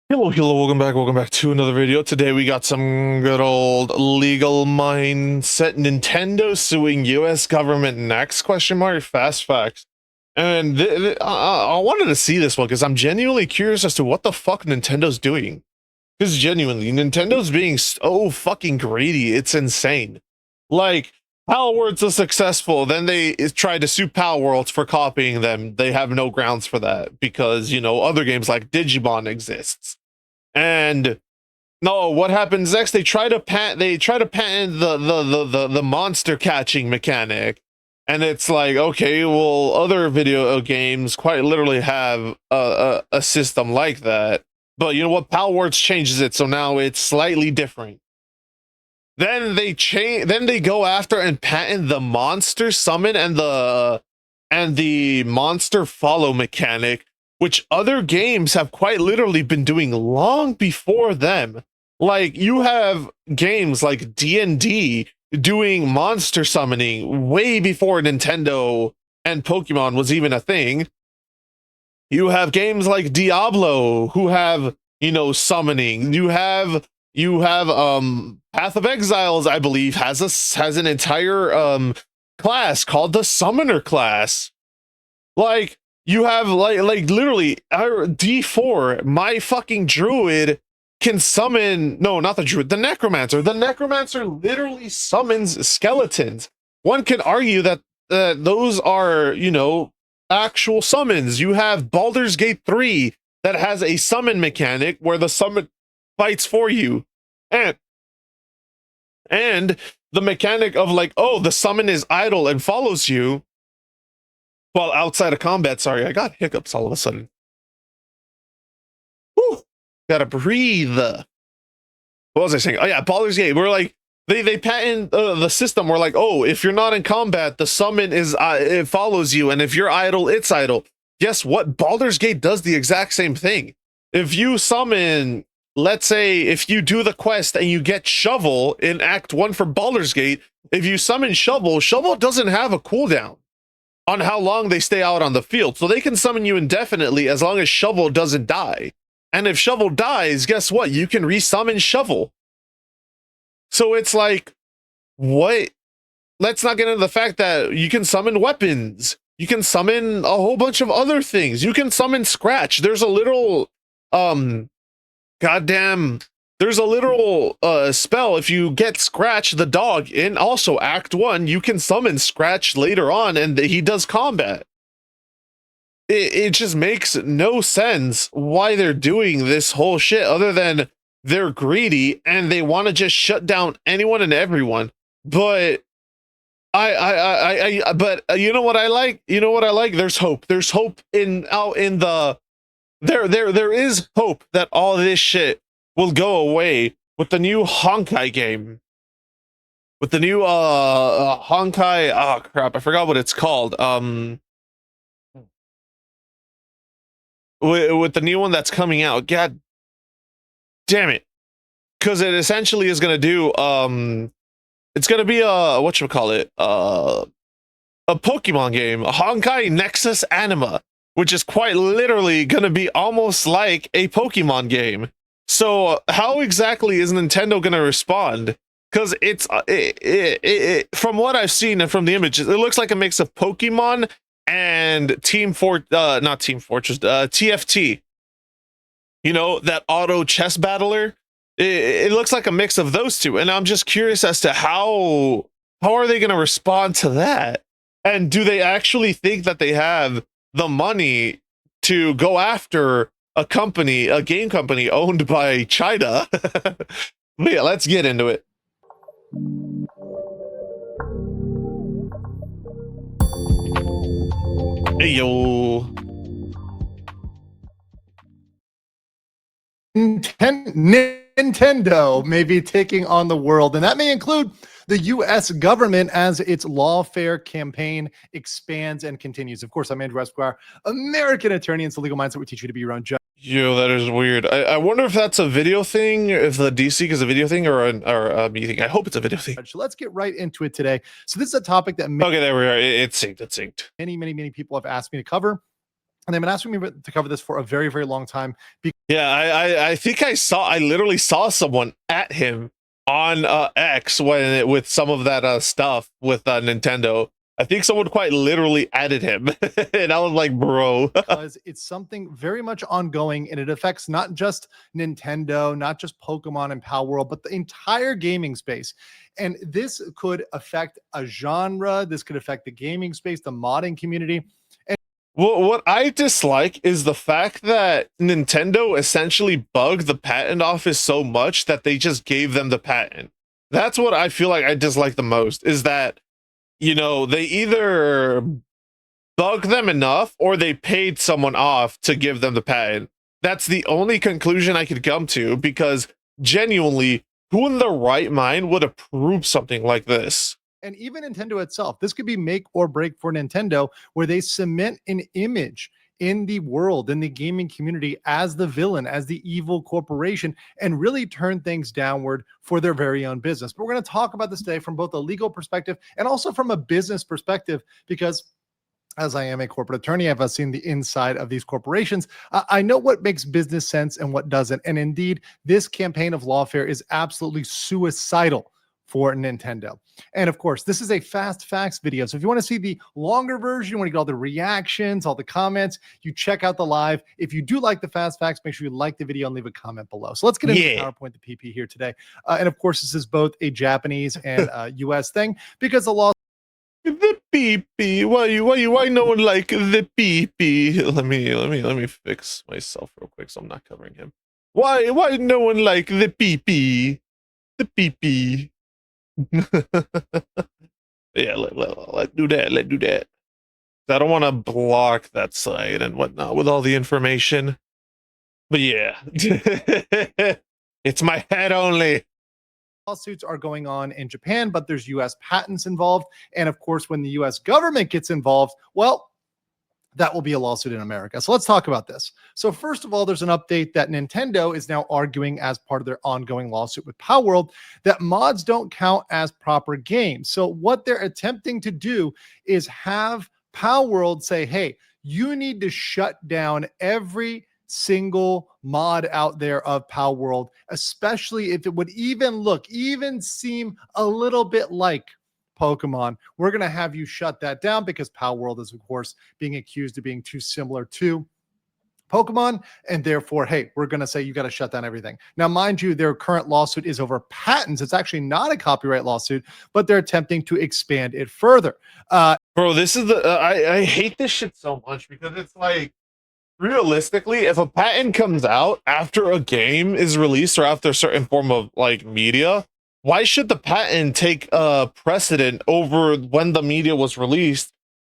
Hello, welcome back to another video. Today we got some good old legal mindset. Nintendo suing US government next, question mark, fast facts. And I wanted to see this one because I'm genuinely curious as to what the fuck Nintendo's doing. Because genuinely, Nintendo's being so fucking greedy, it's insane. Like, Palworld's are successful, then they tried to sue Palworlds for copying them. They have no grounds for that because, you know, other games like Digimon exists. And no, what happens next? They try to patent the monster catching mechanic. And it's like, okay, well, other video games quite literally have a system like that. But you know what? Palworlds changes it, so now it's slightly different. Then they go after and patent the monster summon and the monster follow mechanic, which other games have quite literally been doing long before them. Like, you have games like D&D doing monster summoning way before Nintendo and Pokemon was even a thing. You have games like Diablo who have, you know, summoning. You have Path of Exiles, I believe, has an entire class called the Summoner class. Like, you have like literally D4, my fucking druid can summon, no, not the druid, the necromancer. The necromancer literally summons skeletons. One can argue that those are, you know, actual summons. You have Baldur's Gate 3 that has a summon mechanic where the summon fights for you. And the mechanic of like, oh, the summon is idle and follows you while outside of combat. Sorry, I got hiccups all of a sudden. Whew, gotta breathe. What was I saying? Oh yeah, Baldur's Gate. We're like, they patent the system. We're like, oh, if you're not in combat, the summon is it follows you, and if you're idle, it's idle. Guess what? Baldur's Gate does the exact same thing. If you summon, let's say, if you do the quest and you get Shovel in Act 1 for Baldur's Gate, if you summon Shovel, Shovel doesn't have a cooldown on how long they stay out on the field. So they can summon you indefinitely as long as Shovel doesn't die. And if Shovel dies, guess what? You can resummon Shovel. So it's like, what? Let's not get into the fact that you can summon weapons. You can summon a whole bunch of other things. You can summon Scratch. There's a literal, there's a literal spell. If you get Scratch the dog in also Act 1, you can summon Scratch later on and he does combat. It just makes no sense why they're doing this whole shit other than they're greedy and they want to just shut down anyone and everyone. But but you know what I like? You know what I like? There's hope. There's hope there is hope that all this shit will go away with the new Honkai game. With the new Honkai, oh crap, I forgot what it's called. With the new one that's coming out. God damn it. Because it essentially is gonna do it's gonna be a whatchamacallit, a Pokemon game, a Honkai Nexus Anima, which is quite literally gonna be almost like a Pokemon game. So how exactly is Nintendo gonna respond? Because it's from what I've seen and from the images, it looks like a mix of Pokemon and not Team Fortress, TFT. You know, that auto chess battler. It looks like a mix of those two, and I'm just curious as to how are they going to respond to that? And do they actually think that they have the money to go after a company, a game company owned by China? But yeah, let's get into it. Hey yo. Nintendo may be taking on the world, and that may include the U.S. government as its lawfare campaign expands and continues. Of course, I'm Andrew Esquire, American attorney, and it's the legal mindset we teach you to be your own judge. Yo, that is weird. I wonder if that's a video thing, if the DC is a video thing or a me thing. I hope it's a video thing. So let's get right into it today. So this is a topic that okay, there we are. It's synced. It's synced. Many people have asked me to cover, and they've been asking me to cover this for a very, very long time. Yeah, I think I literally saw someone at him on X with some of that stuff with Nintendo. I think someone quite literally added him, and I was like, bro. Because it's something very much ongoing and it affects not just Nintendo, not just Pokemon and Pal World, but the entire gaming space. And this could affect a genre, this could affect the gaming space, the modding community. Well, what I dislike is the fact that Nintendo essentially bugged the patent office so much that they just gave them the patent. That's what I feel like I dislike the most, is that, they either bug them enough or they paid someone off to give them the patent. That's the only conclusion I could come to, because genuinely, who in their right mind would approve something like this? And even Nintendo itself, this could be make or break for Nintendo, where they cement an image in the world, in the gaming community, as the villain, as the evil corporation, and really turn things downward for their very own business. But we're going to talk about this today from both a legal perspective and also from a business perspective, because as I am a corporate attorney, I've seen the inside of these corporations. I know what makes business sense and what doesn't. And indeed, this campaign of lawfare is absolutely suicidal for Nintendo. And of course, this is a fast facts video. So if you want to see the longer version, you want to get all the reactions, all the comments, you check out the live. If you do like the fast facts, make sure you like the video and leave a comment below. So let's get into the PowerPoint, the PP here today. And of course, this is both a Japanese and US thing, because the law. The PP. Why no one like the PP? Let me fix myself real quick so I'm not covering him. Why no one like the PP? The PP. Yeah, let's do that. Let's do that. I don't want to block that site and whatnot with all the information. But yeah, it's my head only. Lawsuits are going on in Japan, but there's US patents involved. And of course, when the US government gets involved, well, that will be a lawsuit in America. So let's talk about this. So first of all, there's an update that Nintendo is now arguing as part of their ongoing lawsuit with Power World that mods don't count as proper games. So what they're attempting to do is have Power World say, hey, you need to shut down every single mod out there of Power World, especially if it would even seem a little bit like Pokemon. We're going to have you shut that down because Power World is, of course, being accused of being too similar to Pokemon, and therefore, hey, we're going to say you got to shut down everything. Now, mind you, their current lawsuit is over patents. It's actually not a copyright lawsuit, but they're attempting to expand it further. Bro, this is the I hate this shit so much, because it's like, realistically, if a patent comes out after a game is released or after a certain form of like media, why should the patent take precedent over when the media was released,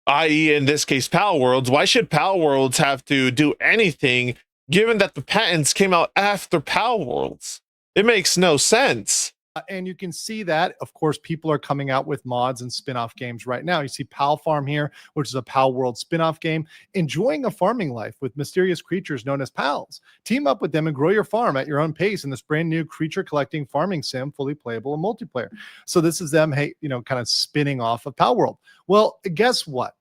i.e. in this case Pal Worlds? Why should Pal Worlds have to do anything given that the patents came out after Pal Worlds? It makes no sense. And you can see that, of course, people are coming out with mods and spin-off games right now. You see Pal Farm here, which is a Pal World spin-off game, enjoying a farming life with mysterious creatures known as pals. Team up with them and grow your farm at your own pace in this brand new creature collecting farming sim, fully playable and multiplayer. So this is them, hey, kind of spinning off of Pal World. Well, guess what?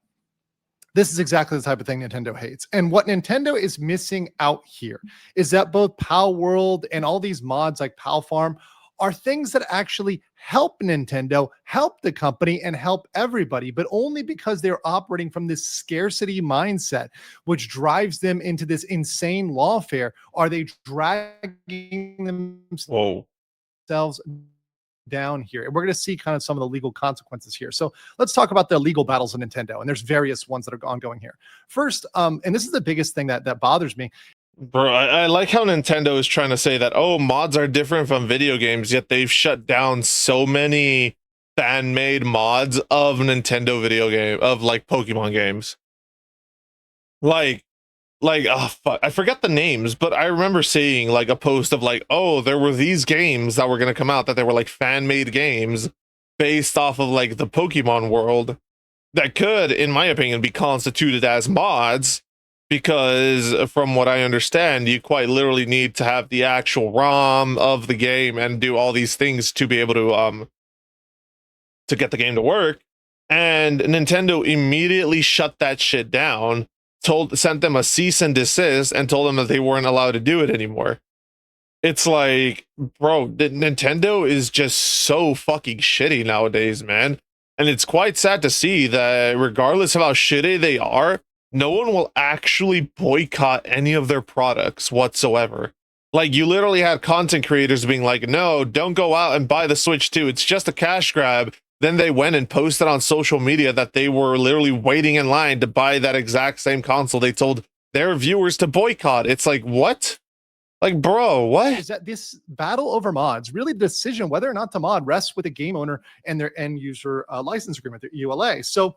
This is exactly the type of thing Nintendo hates. And what Nintendo is missing out here is that both Pal World and all these mods like Pal Farm are things that actually help Nintendo, help the company, and help everybody, but only because they're operating from this scarcity mindset, which drives them into this insane lawfare. Are they dragging themselves down here? And we're going to see kind of some of the legal consequences here. So let's talk about the legal battles of Nintendo. And there's various ones that are ongoing here. First, and this is the biggest thing that bothers me. Bro, I like how Nintendo is trying to say that, oh, mods are different from video games, yet they've shut down so many fan-made mods of Nintendo video game, of like Pokemon games. Like, oh fuck, I forgot the names, but I remember seeing like a post of like, oh, there were these games that were gonna come out that they were like fan-made games based off of like the Pokemon world that could, in my opinion, be constituted as mods, because from what I understand, you quite literally need to have the actual ROM of the game and do all these things to be able to get the game to work. And Nintendo immediately shut that shit down sent them a cease and desist and told them that they weren't allowed to do it anymore. It's like, bro, Nintendo is just so fucking shitty nowadays, man. And it's quite sad to see that regardless of how shitty they are, no one will actually boycott any of their products whatsoever. Like, you literally had content creators being like, no, don't go out and buy the Switch 2. It's just a cash grab. Then they went and posted on social media that they were literally waiting in line to buy that exact same console they told their viewers to boycott. It's like, what? Like, bro, what? Is that this battle over mods, really the decision whether or not to mod rests with a game owner and their end user license agreement, their EULA. So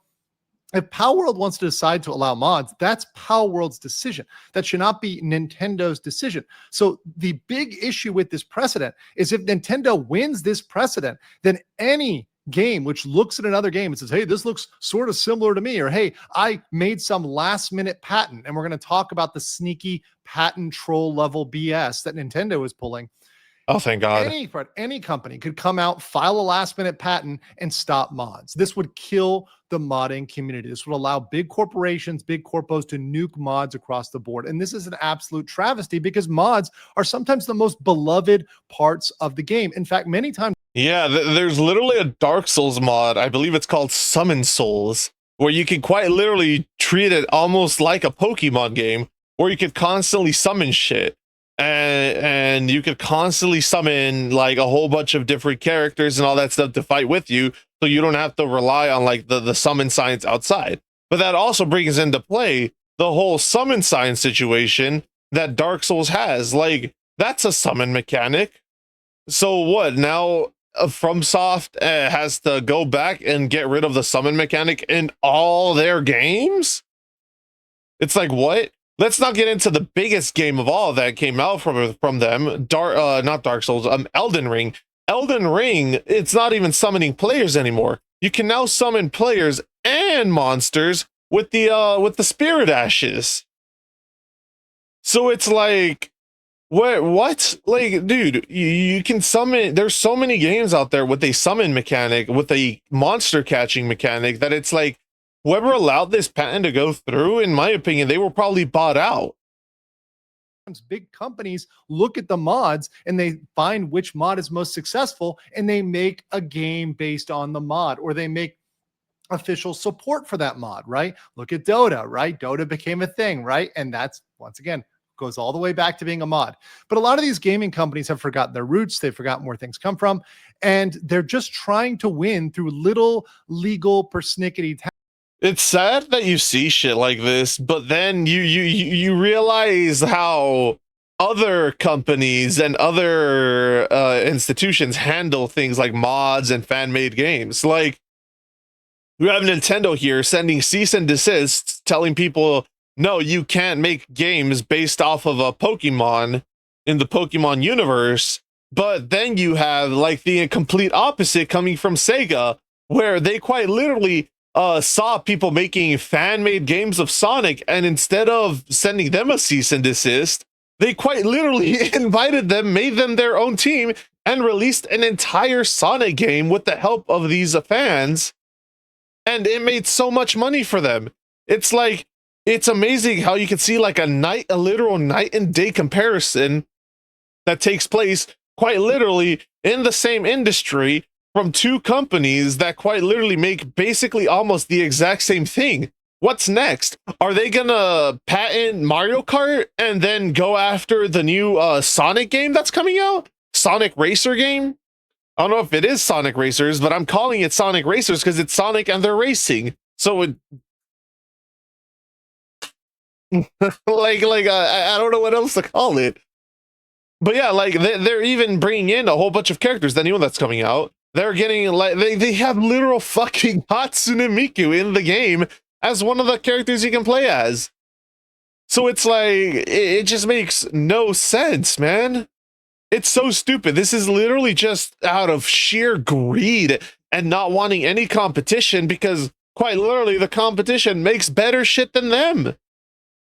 if Power World wants to decide to allow mods, that's Power World's decision. That should not be Nintendo's decision. So the big issue with this precedent is if Nintendo wins this precedent, then any game which looks at another game and says, hey, this looks sort of similar to me, or hey, I made some last minute patent, and we're going to talk about the sneaky patent troll level BS that Nintendo is pulling. Oh, thank God. Any company could come out, file a last minute patent, and stop mods. This would kill the modding community. This would allow big corporations, big corpos to nuke mods across the board. And this is an absolute travesty because mods are sometimes the most beloved parts of the game. In fact, many times. Yeah, there's literally a Dark Souls mod, I believe it's called Summon Souls, where you can quite literally treat it almost like a Pokemon game, where you could constantly summon shit. And you could constantly summon like a whole bunch of different characters and all that stuff to fight with you, so you don't have to rely on like the summon science outside. But that also brings into play the whole summon science situation that Dark Souls has. Like, that's a summon mechanic. So what now? FromSoft has to go back and get rid of the summon mechanic in all their games? It's like, what? Let's not get into the biggest game of all that came out from them. Not Dark Souls, Elden Ring. Elden Ring, it's not even summoning players anymore. You can now summon players and monsters with the spirit ashes. So it's like, what? Like, dude, you can summon. There's so many games out there with a summon mechanic, with a monster catching mechanic, that it's like, whoever allowed this patent to go through, in my opinion, they were probably bought out. Big companies look at the mods and they find which mod is most successful, and they make a game based on the mod, or they make official support for that mod, right? Look at Dota, right? Dota became a thing, right? And that's, once again, goes all the way back to being a mod. But a lot of these gaming companies have forgotten their roots. They've forgotten where things come from, and they're just trying to win through little legal persnickety. It's sad that you see shit like this, but then you realize how other companies and other institutions handle things like mods and fan-made games. Like, we have Nintendo here sending cease and desists, telling people, no, you can't make games based off of a Pokemon in the Pokemon universe. But then you have like the complete opposite coming from Sega, where they quite literally saw people making fan-made games of Sonic, and instead of sending them a cease and desist, they quite literally invited them, made them their own team, and released an entire Sonic game with the help of these fans. And it made so much money for them. It's like, it's amazing how you can see like a literal night and day comparison that takes place quite literally in the same industry from two companies that quite literally make basically almost the exact same thing. What's next? Are they gonna patent Mario Kart and then go after the new Sonic game that's coming out? Sonic Racer game? I don't know if it is Sonic Racers, but I'm calling it Sonic Racers because it's Sonic and they're racing. So it, I don't know what else to call it. But yeah, like they're even bringing in a whole bunch of characters, the new one that's coming out. They're getting like they have literal fucking Hatsune Miku in the game as one of the characters you can play as. So it's like, it just makes no sense, man. It's so stupid. This is literally just out of sheer greed and not wanting any competition, because quite literally the competition makes better shit than them.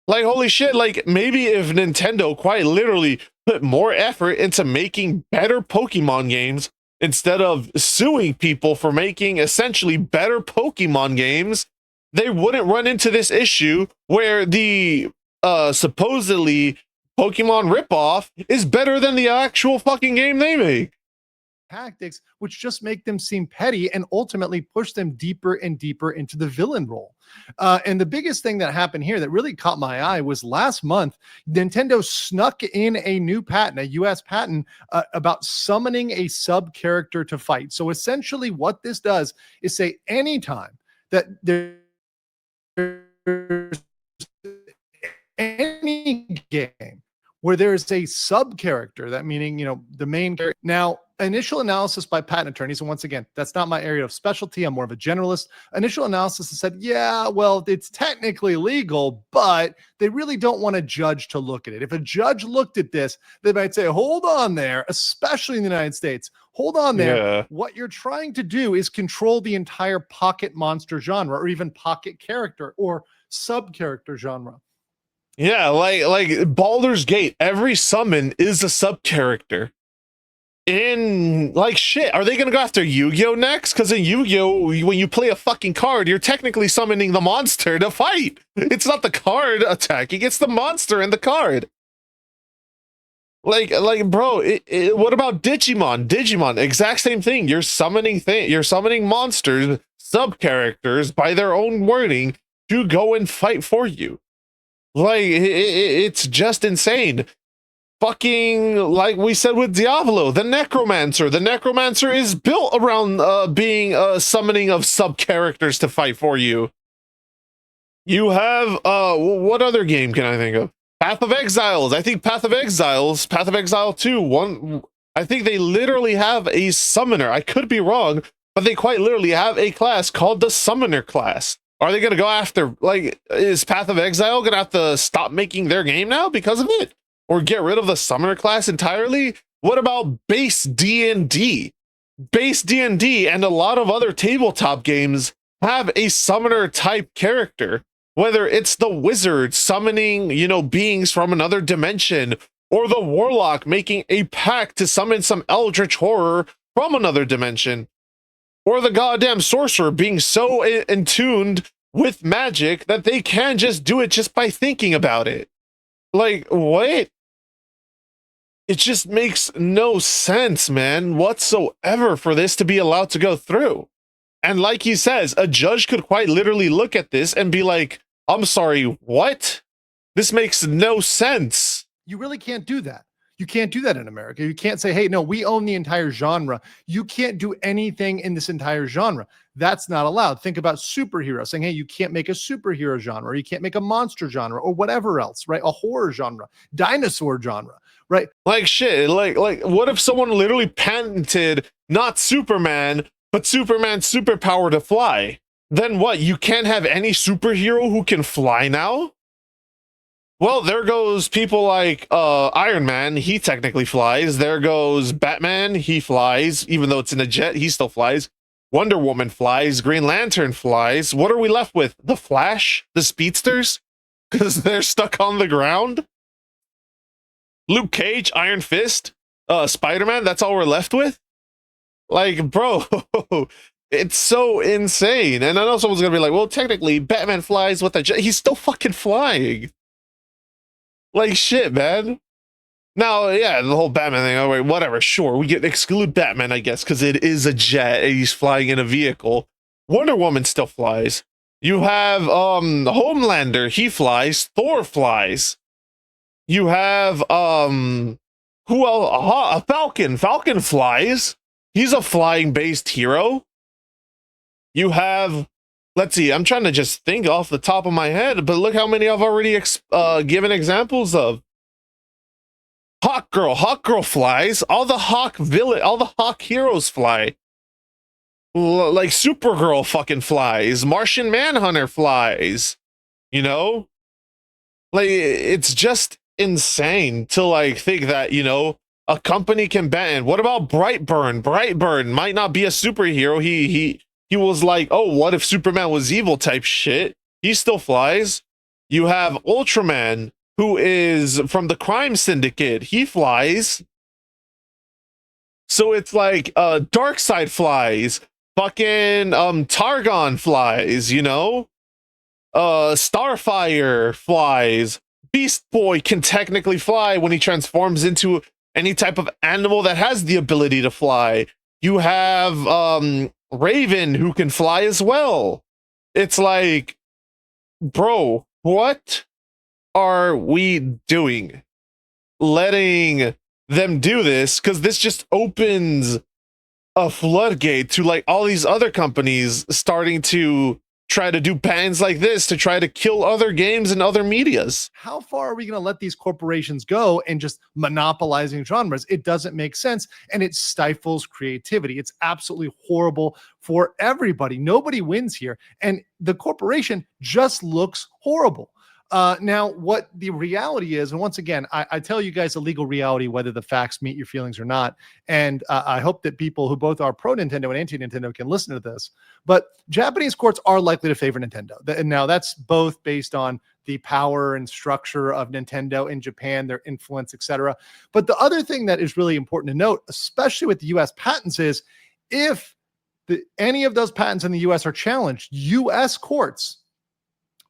Like, holy shit, like maybe if Nintendo quite literally put more effort into making better Pokemon games instead of suing people for making essentially better Pokemon games, they wouldn't run into this issue where the supposedly Pokemon ripoff is better than the actual fucking game they make. Tactics, which just make them seem petty and ultimately push them deeper and deeper into the villain role. And the biggest thing that happened here that really caught my eye was last month, Nintendo snuck in a new patent, a US patent, about summoning a sub character to fight. So essentially, what this does is say anytime that there's any game where there is a sub character, that meaning, the main character. Now, initial analysis by patent attorneys, and once again, that's not my area of specialty. I'm more of a generalist. Initial analysis has said, yeah, well, it's technically legal, but they really don't want a judge to look at it. If a judge looked at this, they might say, hold on there, especially in the United States. Hold on there. Yeah. What you're trying to do is control the entire pocket monster genre, or even pocket character or sub character genre. Yeah, like Baldur's Gate, every summon is a sub character. In like shit, are they gonna go after Yu-Gi-Oh next? Because in Yu-Gi-Oh, when you play a fucking card, you're technically summoning the monster to fight. It's not the card attacking; it's the monster and the card. Like, bro, what about Digimon? Digimon, exact same thing. You're summoning monsters, sub characters by their own wording to go and fight for you. Like, it's just insane. Fucking, like we said with Diablo, the Necromancer. The Necromancer is built around being a summoning of sub-characters to fight for you. You have, what other game can I think of? Path of Exiles. I think Path of Exile 2, I think they literally have a summoner. I could be wrong, but they quite literally have a class called the Summoner class. Are they going to go after, like, is Path of Exile going to have to stop making their game now because of it? Or get rid of the Summoner class entirely? What about base D&D? Base D&D and a lot of other tabletop games have a Summoner type character. Whether it's the Wizard summoning, beings from another dimension, or the Warlock making a pact to summon some eldritch horror from another dimension, or the goddamn Sorcerer being so in-tuned with magic that they can just do it just by thinking about it. Like, what? It just makes no sense, man, whatsoever for this to be allowed to go through. And like he says, a judge could quite literally look at this and be like, I'm sorry, what? This makes no sense. You really can't do that. You can't do that in America. You can't say, hey, no, we own the entire genre. You can't do anything in this entire genre. That's not allowed. Think about superheroes saying, hey, you can't make a superhero genre, or you can't make a monster genre, or whatever else, right? A horror genre, dinosaur genre, right? Like shit, like what if someone literally patented not Superman, but Superman's superpower to fly? Then what? You can't have any superhero who can fly now? Well, there goes people like Iron Man, he technically flies. There goes Batman, he flies. Even though it's in a jet, he still flies. Wonder Woman flies. Green Lantern flies. What are we left with? The Flash? The Speedsters? Because they're stuck on the ground? Luke Cage, Iron Fist, Spider-Man, that's all we're left with? Like, bro, it's so insane. And I know someone's gonna be like, well, technically, Batman flies with a jet. He's still fucking flying. Like, shit, man. Now, yeah, the whole Batman thing, all right, whatever, sure, we get exclude Batman, I guess, because it is a jet and he's flying in a vehicle. Wonder Woman still flies. You have, Homelander, he flies. Thor flies. You have, who else? A Falcon. Falcon flies. He's a flying-based hero. You have, let's see, I'm trying to just think off the top of my head, but look how many I've already given examples of. Hawk Girl flies. All the Hawk heroes fly. Like Supergirl fucking flies. Martian Manhunter flies. Like, it's just insane to like think that a company can ban. What about Brightburn might not be a superhero. He was like, oh, what if Superman was evil type shit. He still flies. You have Ultraman, who is from the crime syndicate. He flies. So it's like Darkseid flies. Fucking Targon flies, Starfire flies. Beast Boy can technically fly when he transforms into any type of animal that has the ability to fly. You have Raven who can fly as well. It's like, bro, what are we doing? Letting them do this, because this just opens a floodgate to like all these other companies starting to try to do bans like this to try to kill other games and other medias. How far are we going to let these corporations go and just monopolizing genres? It doesn't make sense, and it stifles creativity. It's absolutely horrible for everybody. Nobody wins here, and the corporation just looks horrible. Now, what the reality is, and once again, I tell you guys the legal reality, whether the facts meet your feelings or not. And I hope that people who both are pro Nintendo and anti Nintendo can listen to this. But Japanese courts are likely to favor Nintendo. And now that's both based on the power and structure of Nintendo in Japan, their influence, etc. But the other thing that is really important to note, especially with the US patents, is if any of those patents in the US are challenged, US courts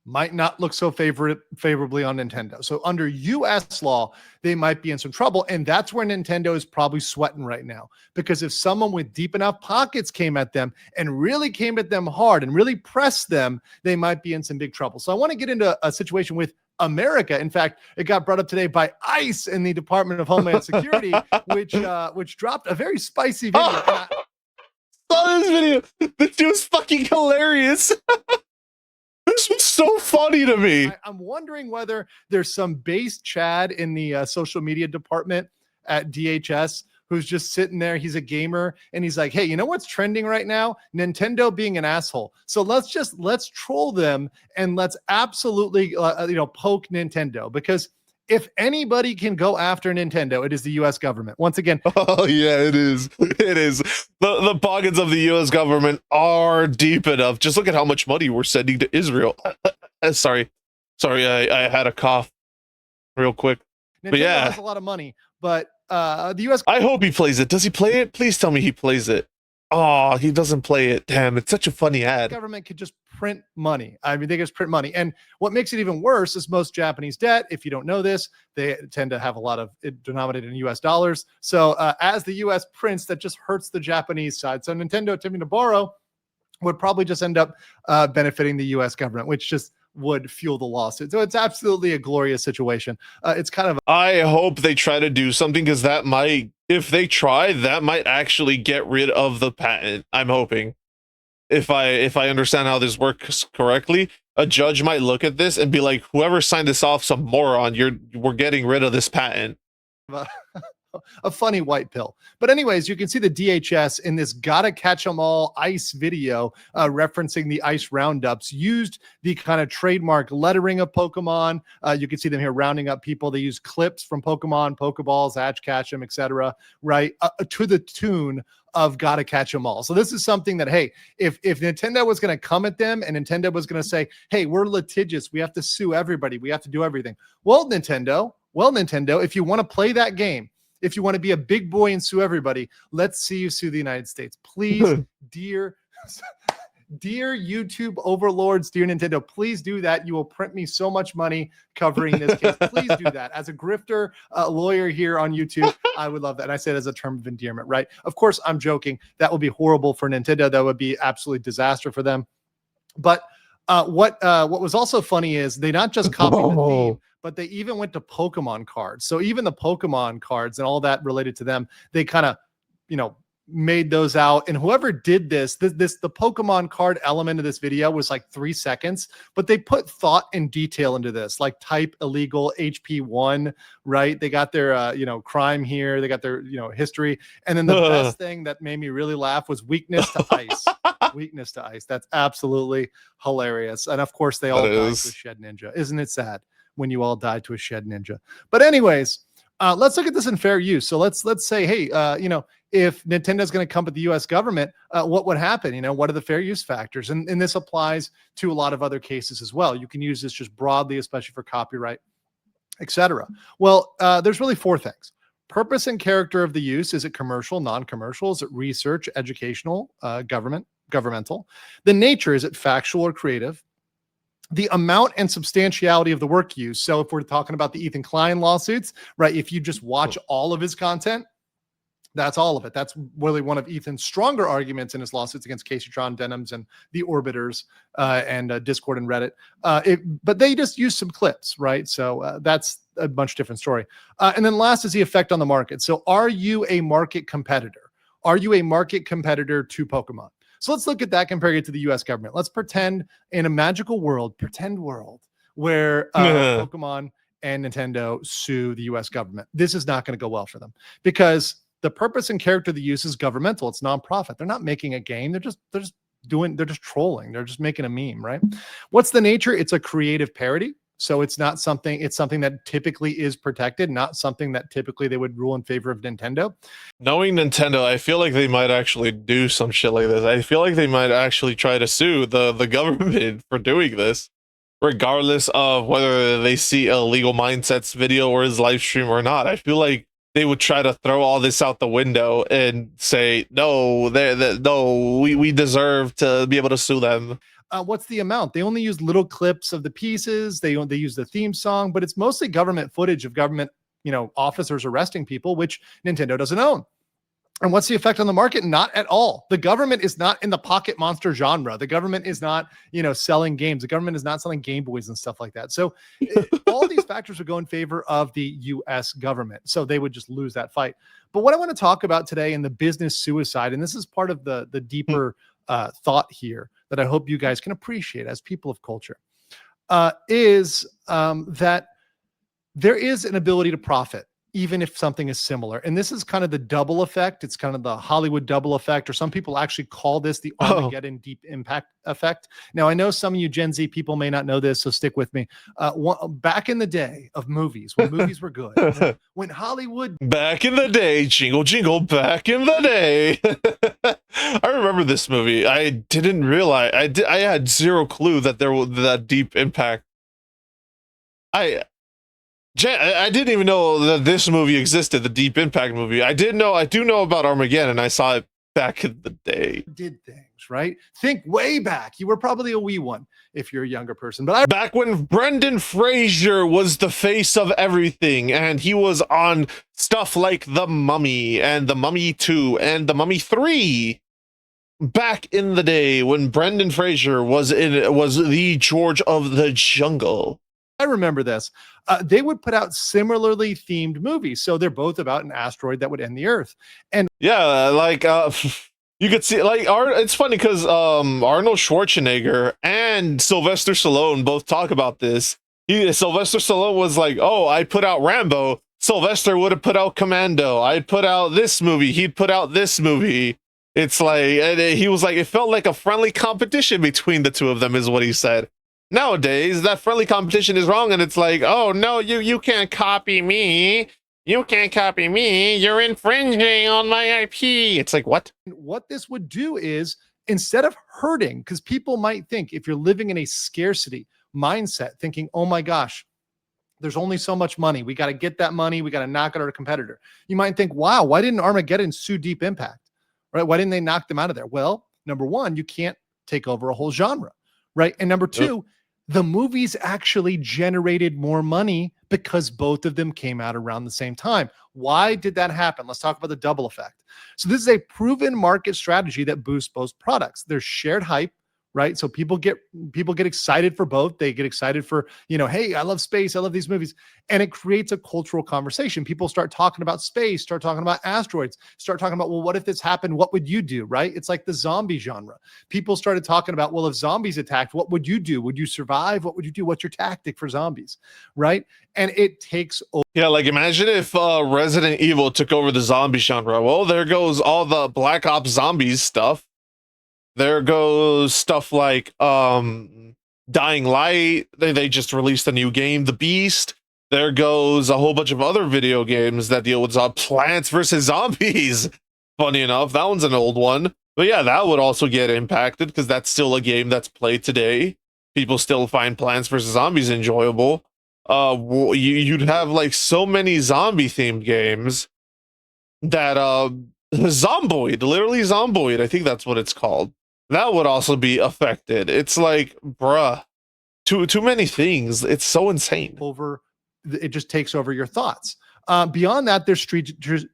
might not look so favorably on Nintendo. So under US law, they might be in some trouble. And that's where Nintendo is probably sweating right now. Because if someone with deep enough pockets came at them and really came at them hard and really pressed them, they might be in some big trouble. So I want to get into a situation with America. In fact, it got brought up today by ICE in the Department of Homeland Security, which dropped a very spicy video. I saw this video. This dude was fucking hilarious. This was so funny to me. I'm wondering whether there's some base Chad in the social media department at DHS who's just sitting there. He's a gamer and he's like, hey, you know what's trending right now? Nintendo being an asshole. So let's troll them and let's absolutely poke Nintendo, because if anybody can go after Nintendo, it is the U.S. government. Once again. Oh, yeah, it is. It is. The pockets of the U.S. government are deep enough. Just look at how much money we're sending to Israel. Sorry, I had a cough real quick. Nintendo but yeah, has a lot of money, but the U.S. I hope he plays it. Does he play it? Please tell me he plays it. Oh, he doesn't play it. Damn, it's such a funny ad. Government could just print money. I mean, they just print money. And what makes it even worse is most Japanese debt, if you don't know this, they tend to have a lot of it denominated in US dollars. So as the US prints, that just hurts the Japanese side. So Nintendo attempting to borrow would probably just end up benefiting the US government, which just would fuel the lawsuit. So it's absolutely a glorious situation. It's kind of. I hope they try to do something, because that might, if they try, that might actually get rid of the patent. I'm hoping. If I understand how this works correctly, a judge might look at this and be like, whoever signed this off, some moron, we're getting rid of this patent. A funny white pill. But anyways, you can see the DHS in this gotta catch 'em all ICE video referencing the ICE roundups, used the kind of trademark lettering of Pokemon. You can see them here rounding up people. They use clips from Pokemon, Pokeballs, Hatch Catch 'em, etc. Right, to the tune of gotta catch 'em all. So this is something that, hey, if Nintendo was going to come at them and Nintendo was going to say, hey, we're litigious, we have to sue everybody, we have to do everything. Well, Nintendo, if you want to play that game, if you want to be a big boy and sue everybody, let's see you sue the United States. Please, dear YouTube overlords, dear Nintendo, please do that. You will print me so much money covering this case. Please do that. As a grifter lawyer here on YouTube, I would love that. And I say it as a term of endearment, right? Of course, I'm joking. That would be horrible for Nintendo. That would be absolute disaster for them. But what was also funny is they not just copied the theme, but they even went to Pokemon cards. So even the Pokemon cards and all that related to them, they kind of, made those out. And whoever did the Pokemon card element of this video was like 3 seconds, but they put thought and detail into this, like type illegal HP1, right? They got their, crime here. They got their, history. And then the best thing that made me really laugh was weakness to ice. Weakness to ice. That's absolutely hilarious. And of course they all died to a shed ninja. Isn't it sad when you all died to a shed ninja? But anyways, let's look at this in fair use. So let's say, hey, if Nintendo's going to come at the U.S. government, what would happen? What are the fair use factors? And this applies to a lot of other cases as well. You can use this just broadly, especially for copyright, etc. Well, there's really 4 things. Purpose and character of the use. Is it commercial, non-commercial? Is it research, educational, governmental? The nature, is it factual or creative? the amount and substantiality of the work used. So if we're talking about the Ethan Klein lawsuits, right, if you just watch all of his content, that's all of it. That's really one of Ethan's stronger arguments in his lawsuits against Casey Tron, Denims, and the Orbiters, and Discord and Reddit. But they just use some clips, right? So that's a much different story. And then last is the effect on the market. So are you a market competitor? Are you a market competitor to Pokemon? So let's look at that compared to the US government. Let's pretend in a magical world, pretend world, where Pokemon and Nintendo sue the US government. This is not going to go well for them because the purpose and character of the use is governmental. It's nonprofit. They're not making a game. They're just trolling. They're just making a meme, right? What's the nature? It's a creative parody. So it's something that typically is protected, not something that typically they would rule in favor of Nintendo. Knowing Nintendo, I feel like they might actually do some shit like this. I feel like they might actually try to sue the government for doing this, regardless of whether they see a Legal Mindsets video or his live stream or not. I feel like they would try to throw all this out the window and say, no, we deserve to be able to sue them. What's the amount? They only use little clips of the pieces. They use the theme song, but it's mostly government footage of government, officers arresting people, which Nintendo doesn't own. And what's the effect on the market? Not at all. The government is not in the pocket monster genre. The government is not, selling games. The government is not selling Game Boys and stuff like that. So all these factors would go in favor of the US government. So they would just lose that fight. But what I want to talk about today in the business suicide, and this is part of the deeper thought here that I hope you guys can appreciate as people of culture, is that there is an ability to profit even if something is similar. And this is kind of the double effect. It's kind of the Hollywood double effect, or some people actually call this the Armageddon deep impact effect. Now, I know some of you Gen Z people may not know this, so stick with me. Back in the day of movies, when movies were good, when Hollywood... Back in the day, jingle, jingle, back in the day. I remember this movie. I didn't realize, I had zero clue that there was that deep impact. I didn't even know that this movie existed, the Deep Impact movie. I do know about Armageddon. I saw it back in the day. Did things, right? Think way back. You were probably a wee one if you're a younger person. But back when Brendan Fraser was the face of everything, and he was on stuff like The Mummy and The Mummy 2 and The Mummy 3. Back in the day when Brendan Fraser was the George of the Jungle. I remember this. They would put out similarly themed movies. So they're both about an asteroid that would end the Earth. And yeah, like you could see, like, it's funny because Arnold Schwarzenegger and Sylvester Stallone both talk about this. Sylvester Stallone was like, oh, I put out Rambo. Sylvester would have put out Commando. I'd put out this movie. He'd put out this movie. It's like, and he was like, it felt like a friendly competition between the two of them, is what he said. Nowadays, that friendly competition is wrong, and it's like, oh no, you can't copy me. You can't copy me. You're infringing on my IP. It's like, what? What this would do is, instead of hurting, because people might think, if you're living in a scarcity mindset, thinking, oh my gosh, there's only so much money. We got to get that money. We got to knock out our competitor. You might think, wow, why didn't Armageddon sue Deep Impact? Right? Why didn't they knock them out of there? Well, number one, you can't take over a whole genre, right? And number two, the movies actually generated more money because both of them came out around the same time. Why did that happen? Let's talk about the double effect. So this is a proven market strategy that boosts both products. There's shared hype, right? So people get excited for both. They get excited for, hey, I love space. I love these movies. And it creates a cultural conversation. People start talking about space, start talking about asteroids, start talking about, well, what if this happened? What would you do, right? It's like the zombie genre. People started talking about, well, if zombies attacked, what would you do? Would you survive? What would you do? What's your tactic for zombies, right? And it takes over. Yeah, like imagine if Resident Evil took over the zombie genre. Well, there goes all the Black Ops Zombies stuff. There goes stuff like Dying Light. They just released a new game, The Beast. There goes a whole bunch of other video games that deal with Plants vs. Zombies. Funny enough, that one's an old one. But yeah, that would also get impacted because that's still a game that's played today. People still find Plants vs. Zombies enjoyable. You'd have like so many zombie-themed games that Zomboid, literally Zomboid, I think that's what it's called. That would also be affected. It's like, bruh, too many things. It's so insane. It just takes over your thoughts. Beyond that, there's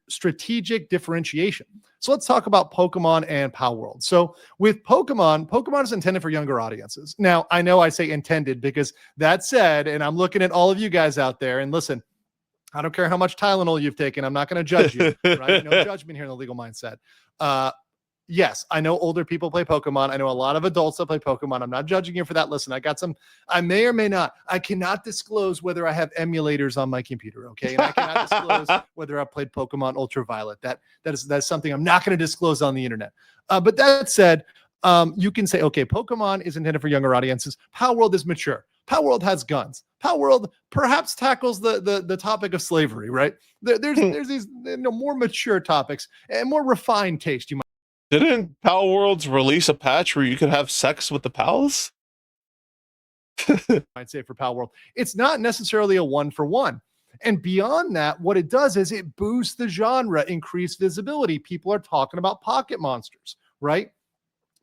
strategic differentiation. So let's talk about Pokemon and Power World. So with Pokemon is intended for younger audiences. Now, I know I say intended because that said, and I'm looking at all of you guys out there, and listen, I don't care how much Tylenol you've taken. I'm not going to judge you, right? No judgment here in the legal mindset. Yes, I know older people play Pokemon. I know a lot of adults that play Pokemon. I'm not judging you for that. Listen, I may or may not. I cannot disclose whether I have emulators on my computer, okay? And I cannot disclose whether I played Pokemon Ultraviolet. That's something I'm not going to disclose on the internet. But that said, you can say, okay, Pokemon is intended for younger audiences. Power World is mature. Power World has guns. Power World perhaps tackles the topic of slavery, right? There's these more mature topics and more refined taste, you might. Didn't Power Worlds release a patch where you could have sex with the pals? I'd say for Power World, it's not necessarily a 1-for-1. And beyond that, what it does is it boosts the genre, increased visibility. People are talking about pocket monsters, right?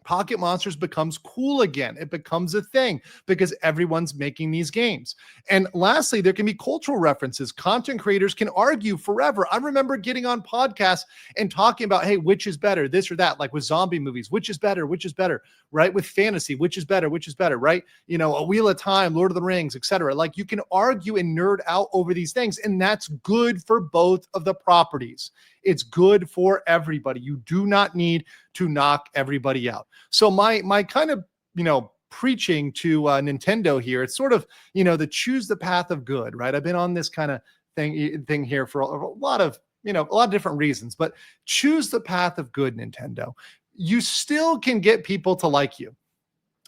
Pocket Monsters becomes cool again. It becomes a thing because everyone's making these games. And lastly, there can be cultural references. Content creators can argue forever. I remember getting on podcasts and talking about, hey, which is better, this or that, like with zombie movies, which is better, right? With fantasy, which is better, right? A Wheel of Time, Lord of the Rings, etc. Like you can argue and nerd out over these things, and that's good for both of the properties. It's good for everybody. You do not need to knock everybody out. So my kind of, preaching to Nintendo here, it's sort of, the choose the path of good, right? I've been on this kind of thing here for a lot of, a lot of different reasons, but choose the path of good, Nintendo. You still can get people to like you,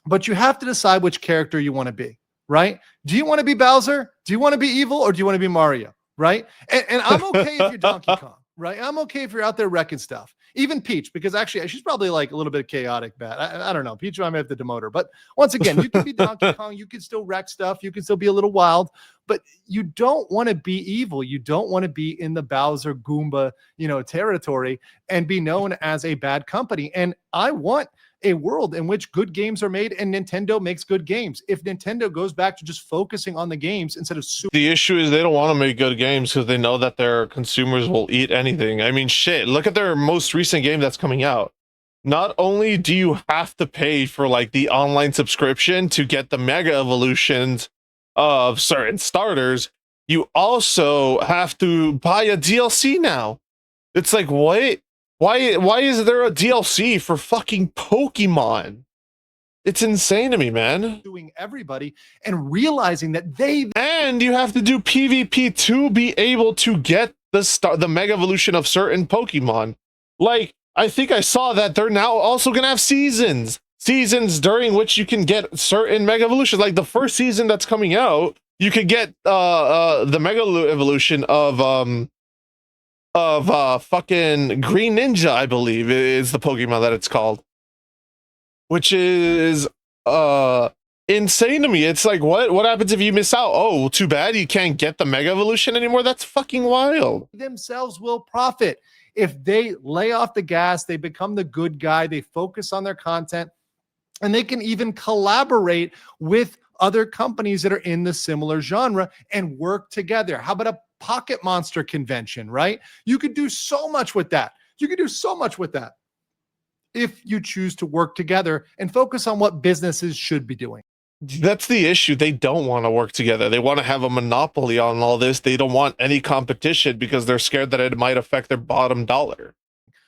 but you have to decide which character you want to be, right? Do you want to be Bowser? Do you want to be evil, or do you want to be Mario, right? And I'm okay if you're Donkey Kong, right? I'm okay if you're out there wrecking stuff. Even Peach, because actually she's probably like a little bit chaotic bad. I don't know. Peach, I may have to demote her. But once again, you can be Donkey Kong. You can still wreck stuff. You can still be a little wild. But you don't want to be evil. You don't want to be in the Bowser Goomba, territory and be known as a bad company. And I want a world in which good games are made and Nintendo makes good games. If Nintendo goes back to just focusing on the games instead of the issue is they don't want to make good games because they know that their consumers will eat anything. I mean, shit, look at their most recent game that's coming out. Not only do you have to pay for like the online subscription to get the mega evolutions of certain starters, you also have to buy a DLC now. It's like, what? Why is there a DLC for fucking Pokemon? It's insane to me, man. Doing everybody and realizing that and you have to do PvP to be able to get the mega evolution of certain Pokemon. Like, I think I saw that they're now also gonna have seasons during which you can get certain mega evolutions. Like the first season that's coming out, you could get the mega evolution of fucking Green Ninja, I believe is the Pokemon that it's called, which is insane to me. It's like, what happens if you miss out? Oh, too bad you can't get the mega evolution anymore. That's fucking wild. Themselves will profit if they lay off the gas, they become the good guy, they focus on their content, and they can even collaborate with other companies that are in the similar genre and work together. How about a Pocket Monster convention, right? You could do so much with that. If you choose to work together and focus on what businesses should be doing. That's the issue. They don't want to work together. They want to have a monopoly on all this. They don't want any competition because they're scared that it might affect their bottom dollar,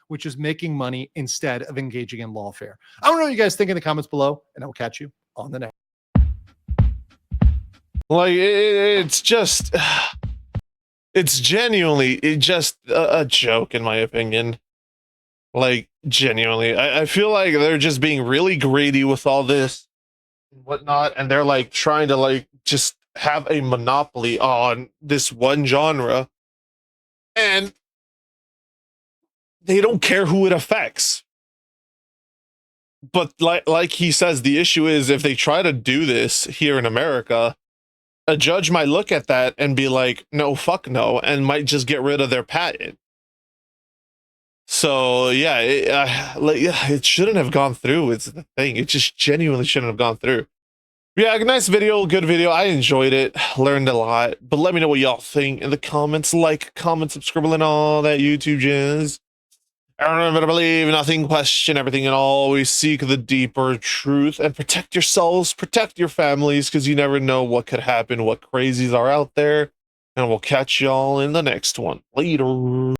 which is making money instead of engaging in lawfare. I don't know what you guys think in the comments below, and I will catch you on the next. Like, it's just, it's genuinely just a joke, in my opinion. Like, genuinely, I feel like they're just being really greedy with all this and whatnot, and they're like trying to like just have a monopoly on this one genre, and they don't care who it affects. But like he says, the issue is if they try to do this here in America, a judge might look at that and be like, no, fuck no, and might just get rid of their patent. So yeah, it shouldn't have gone through. It's the thing. It just genuinely shouldn't have gone through. Yeah, nice video, good video. I enjoyed it, learned a lot. But let me know what y'all think in the comments. Like, comment, subscribe, and all that YouTube jazz. And remember to believe nothing, question everything, and always seek the deeper truth. And protect yourselves, protect your families, because you never know what could happen, what crazies are out there. And we'll catch y'all in the next one. Later.